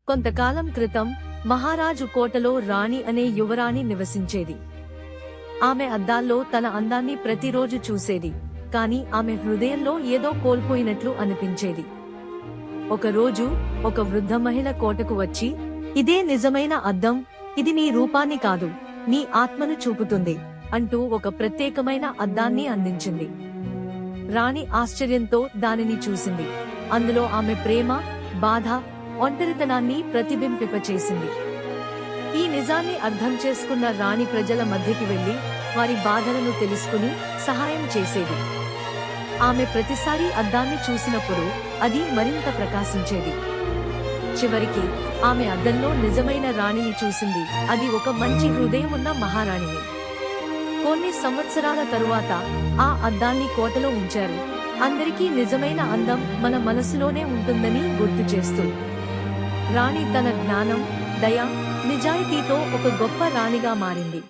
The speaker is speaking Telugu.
కొంతకాలం క్రితం మహారాజు కోటలో రాణి అనే యువరాణి నివసించేది. ఆమె అద్దాల్లో తన అందాన్ని ప్రతిరోజు చూసేది, కాని ఆమె హృదయంలో ఏదో కోల్పోయినట్లు అనిపించేది. ఒకరోజు ఒక వృద్ధ మహిళ కోటకు వచ్చి, "ఇదే నిజమైన అద్దం, ఇది నీ రూపాన్ని కాదు, నీ ఆత్మను చూపుతుంది" అంటూ ఒక ప్రత్యేకమైన అద్దాన్ని అందించింది. రాణి ఆశ్చర్యంతో దానిని చూసింది. అందులో ఆమె ప్రేమ, బాధ, ఒంటరితనాన్ని ప్రతిబింబింపచేసింది. ఈ నిజాన్ని అర్థం చేసుకున్న రాణి ప్రజల మధ్యకి వెళ్లి వారి బాధలను తెలుసుకుని సహాయం చేసేది. ఆమె ప్రతిసారి అద్దాన్ని చూసినప్పుడు అది మరింత ప్రకాశించేది. చివరికి ఆమె అద్దంలో నిజమైన రాణిని చూసింది. అది ఒక మంచి హృదయం ఉన్న మహారాణిని. కొన్ని సంవత్సరాల తరువాత ఆ అద్దాన్ని కోటలో ఉంచారు, అందరికీ నిజమైన అందం మన మనసులోనే ఉంటుందని గుర్తు చేస్తూ. రాణి తన జ్ఞానం, దయ, నిజాయితీతో ఒక గొప్ప రాణిగా మారింది.